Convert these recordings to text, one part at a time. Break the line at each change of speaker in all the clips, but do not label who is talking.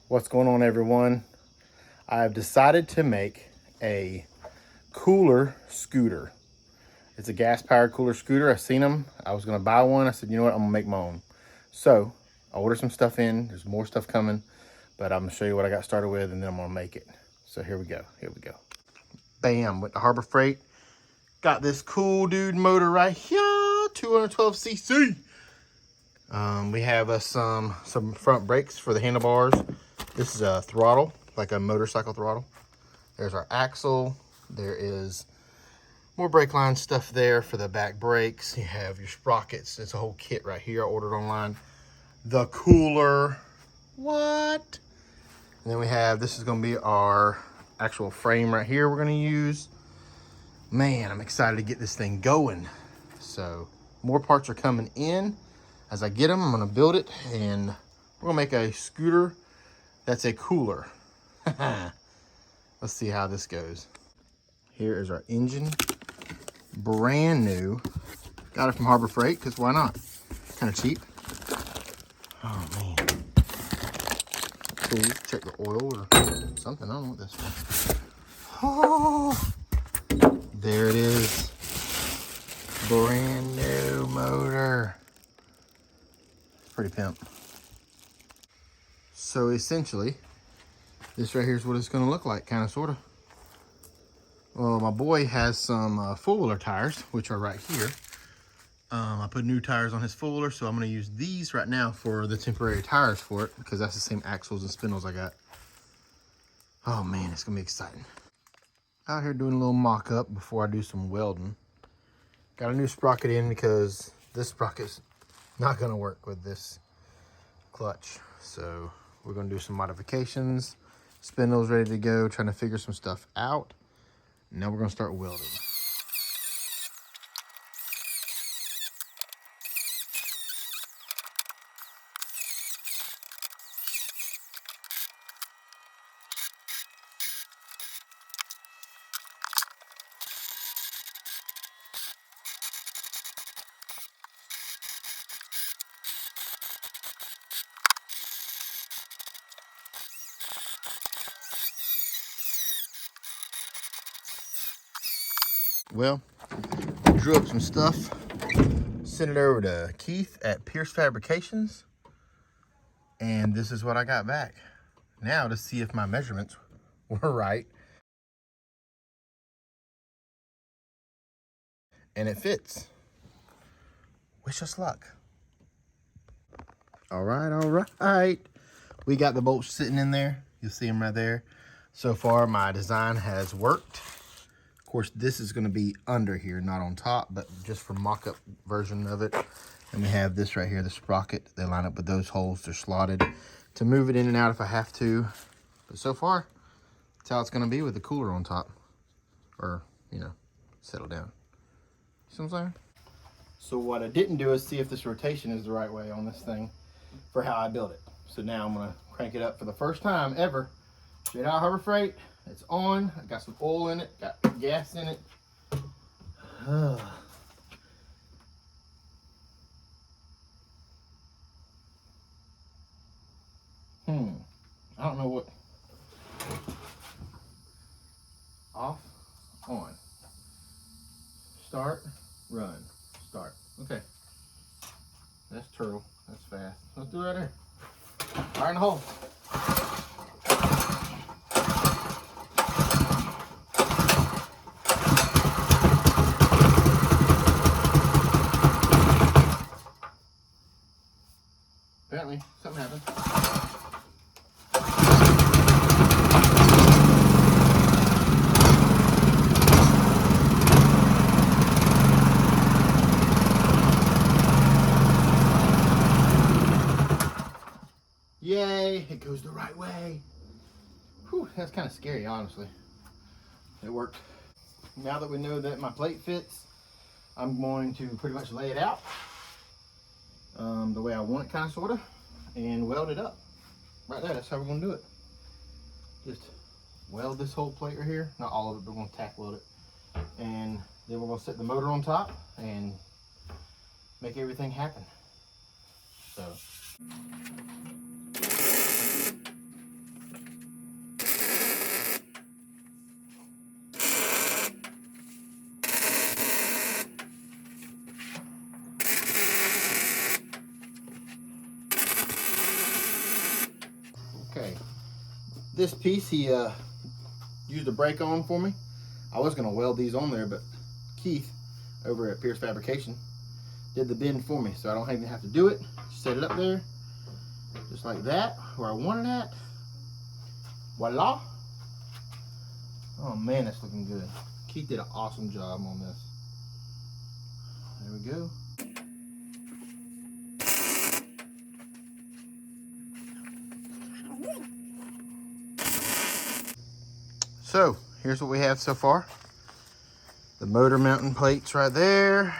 What's going on, everyone? I've decided to make a cooler scooter. It's a gas-powered cooler scooter. I've seen them. I was going to buy one. I said, you know what? I'm going to make my own. So I ordered some stuff in. There's more stuff coming, but I'm going to show you what I got started with, and then I'm going to make it. So here we go. Here we go. Bam, with the Harbor Freight. Got this cool dude motor right here, 212cc. We have some front brakes for the handlebars. This is a throttle, like a motorcycle throttle. There's our axle. There is more brake line stuff there for the back brakes. You have your sprockets. It's a whole kit right here I ordered online. The cooler. What? And then we have, this is going to be our actual frame right here we're going to use. Man, I'm excited to get this thing going. So more parts are coming in. As I get them, I'm going to build it, and we're going to make a scooter that's a cooler. Let's see how this goes. Here is our engine. Brand new. Got it from Harbor Freight, because why not? Kind of cheap. Oh, man. Cool. Check the oil or something. I don't know what this is. Oh, there it is. Brand new motor. Pretty pimp. So essentially, this right here is what it's going to look like, kind of, sort of. Well, my boy has some four-wheeler tires, which are right here. I put new tires on his four-wheeler, so I'm going to use these right now for the temporary tires for it, because that's the same axles and spindles I got. Oh man, it's going to be exciting. Out here doing a little mock-up before I do some welding. Got a new sprocket in because this sprocket's not going to work with this clutch. So we're going to do some modifications. Spindle's ready to go, trying to figure some stuff out. Now we're going to start welding. Well, drew up some stuff, sent it over to Keith at Fabrications, and this is what I got back. Now to see if my measurements were right. And it fits. Wish us luck. All right, all right. We got the bolts sitting in there. You'll see them right there. So far, my design has worked. Of course, this is going to be under here, not on top, but just for mock-up version of it. And we have this right here, the sprocket. They line up with those holes. They're slotted to move it in and out if I have to. But so far, that's how it's going to be with the cooler on top. Or, you know, settle down. See what I'm saying? So what I didn't do is see if this rotation is the right way on this thing for how I built it. So now I'm going to crank it up for the first time ever. Straight out of Harbor Freight. It's on. I got some oil in it. Got gas in it. I don't know what. Off. On. Start. Run. Start. Okay. That's turtle. That's fast. Let's do it right there. Fire in the hole. Apparently, something happened. Yay, it goes the right way. Whew, that's kind of scary, honestly. It worked. Now that we know that my plate fits, I'm going to pretty much lay it out the way I want it, kind of, sort of, and weld it up. Right there, that's how we're going to do it. Just weld this whole plate right here. Not all of it, but we're going to tack weld it. And then we're going to set the motor on top and make everything happen. So Okay, this piece he used a brake on for me. I was gonna weld these on there, but Keith over at Pierce Fabrication did the bend for me, so I don't even have to do it. Set it up there, just like that, where I want it at. Voila. Oh man, that's looking good. Keith did an awesome job on this. There we go. So here's what we have so far. The motor mounting plates right there.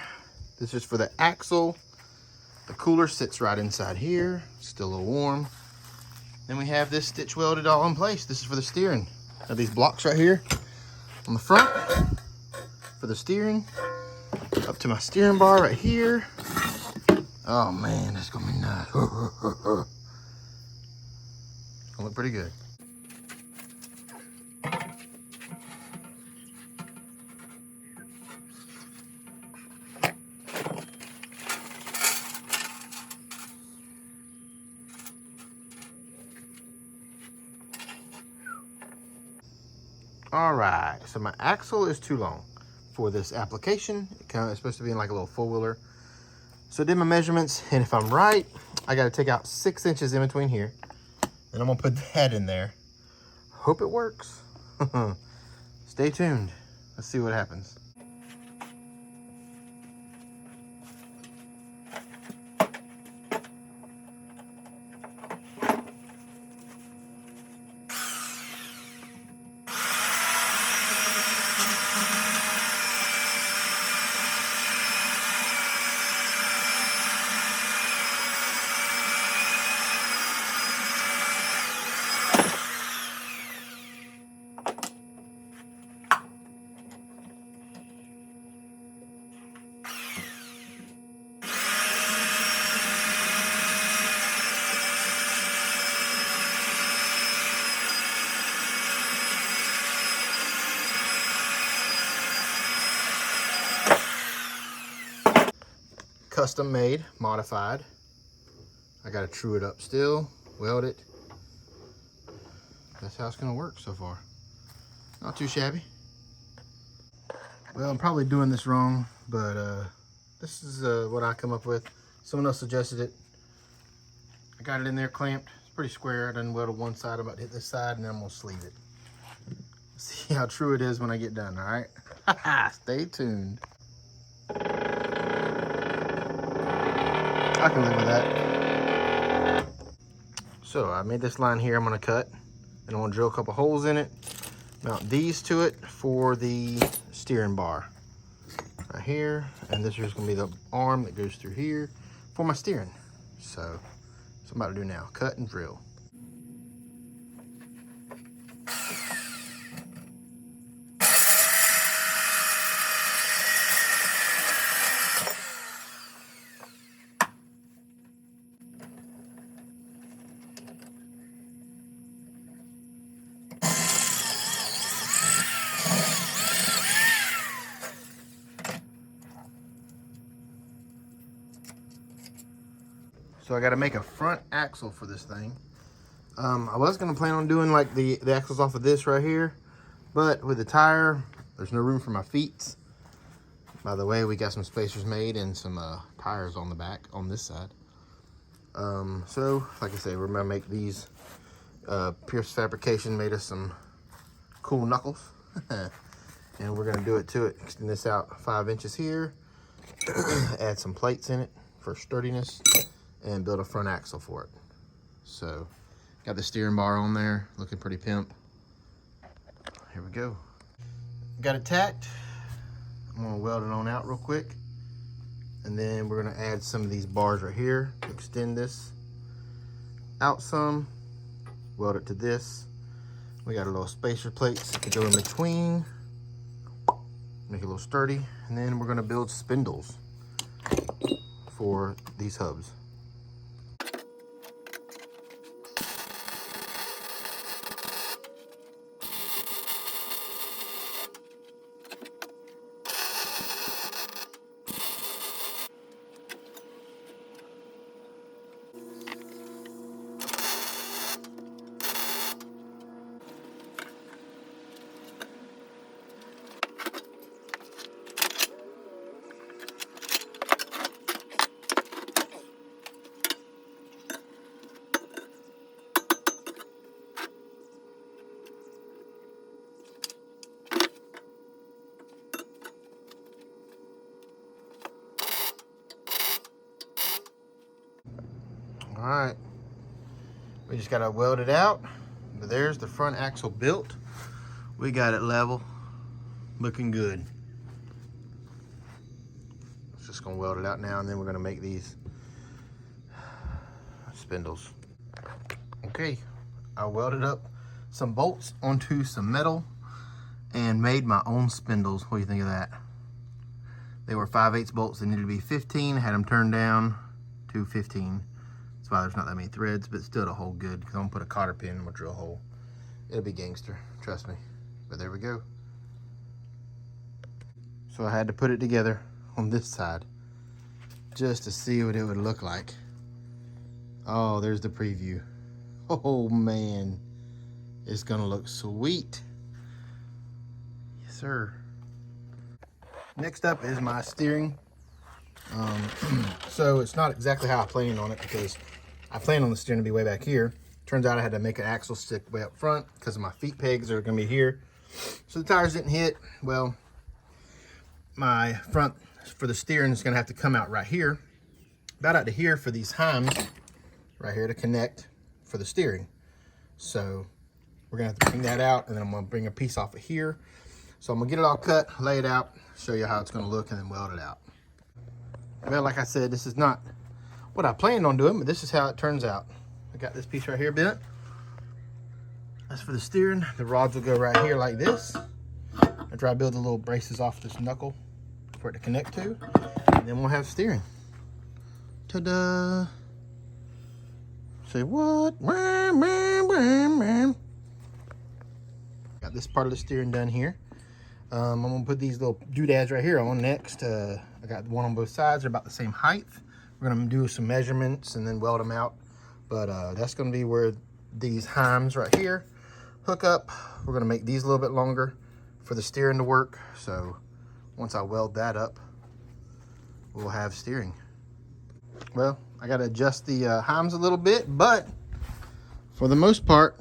This is for the axle. The cooler sits right inside here, still a little warm. Then we have this stitch welded all in place. This is for the steering. Now these blocks right here on the front for the steering. Up to my steering bar right here. Oh man, that's gonna be nice. Gonna look pretty good. All right, so my axle is too long for this application. It's supposed to be in like a little four-wheeler. So I did my measurements, and if I'm right, I gotta take out 6 inches in between here. And I'm gonna put that in there. Hope it works. Stay tuned. Let's see what happens. Custom made, modified. I gotta true it up still, weld it. That's how it's gonna work so far. Not too shabby. Well, I'm probably doing this wrong, but this is what I come up with. Someone else suggested it. I got it in there clamped. It's pretty square. I done welded one side, I'm about to hit this side, and then I'm gonna sleeve it. See how true it is when I get done, all right? Stay tuned. I can live with that. So I made this line here I'm gonna cut, and I'm gonna drill a couple holes in it, mount these to it for the steering bar right here, and this is gonna be the arm that goes through here for my steering. So that's what I'm about to do now, cut and drill. So I got to make a front axle for this thing. I was going to plan on doing like the axles off of this right here, but with the tire, there's no room for my feet. By the way, we got some spacers made and some tires on the back on this side. So like I say, we're going to make these. Pierce Fabrication made us some cool knuckles. And we're going to do it to it. Extend this out 5 inches here. Add some plates in it for sturdiness. And build a front axle for it. So, got the steering bar on there, looking pretty pimp. Here we go. Got it tacked. I'm gonna weld it on out real quick. And then we're gonna add some of these bars right here to extend this out some. Weld it to this. We got a little spacer plates to go in between. Make it a little sturdy. And then we're gonna build spindles for these hubs. All right, we just gotta weld it out. But there's the front axle built. We got it level, looking good. Just gonna weld it out now, and then we're gonna make these spindles. Okay, I welded up some bolts onto some metal and made my own spindles. What do you think of that? They were 5/8 bolts. They needed to be 15. Had them turned down to 15. That's why there's not that many threads, but still to hold good, because I'm gonna put a cotter pin in my drill hole. It'll be gangster, trust me. But there we go. So I had to put it together on this side just to see what it would look like. Oh, there's the preview. Oh man, it's gonna look sweet. Yes, sir. Next up is my steering. So it's not exactly how I planned on it, because I planned on the steering to be way back here. Turns out I had to make an axle stick way up front because my feet pegs are gonna be here. So the tires didn't hit. Well, my front for the steering is gonna have to come out right here, about out to here for these heims right here to connect for the steering. So we're gonna have to bring that out, and then I'm gonna bring a piece off of here. So I'm gonna get it all cut, lay it out, show you how it's gonna look, and then weld it out. Well, like I said, this is not what I planned on doing, but this is how it turns out. I got this piece right here bent. That's for the steering. The rods will go right here like this. I try to build the little braces off this knuckle for it to connect to, and then we'll have steering. Ta-da! Say what? Got this part of the steering done here. I'm gonna put these little doodads right here on next. I got one on both sides. They're about the same height. We're gonna do some measurements and then weld them out. But that's gonna be where these heims right here hook up. We're gonna make these a little bit longer for the steering to work. So once I weld that up, we'll have steering. Well, I gotta adjust the heims a little bit, but for the most part,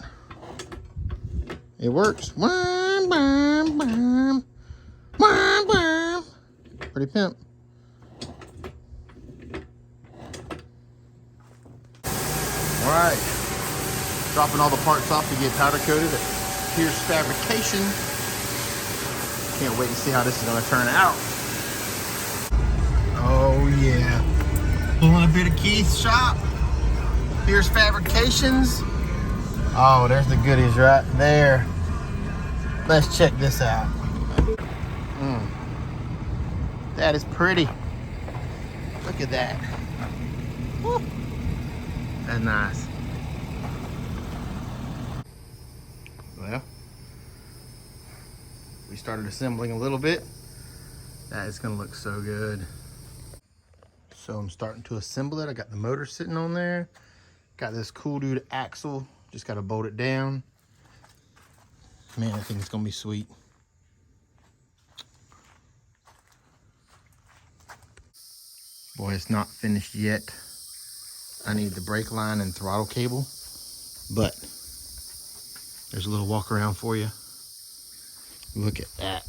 it works. Pretty pimp. All right, dropping all the parts off to get powder coated at Here's Fabrication. Can't wait to see how this is gonna turn out. Oh yeah, pulling a bit of Keith's shop. Here's Fabrications. Oh, there's the goodies right there. Let's check this out. That is pretty. Look at that. Woo. That's nice. Well, we started assembling a little bit. That is gonna look so good. So I'm starting to assemble it. I got the motor sitting on there. Got this cool dude axle. Just gotta bolt it down. Man, I think it's gonna be sweet. Boy, it's not finished yet. I need the brake line and throttle cable, but there's a little walk around for you. Look at that.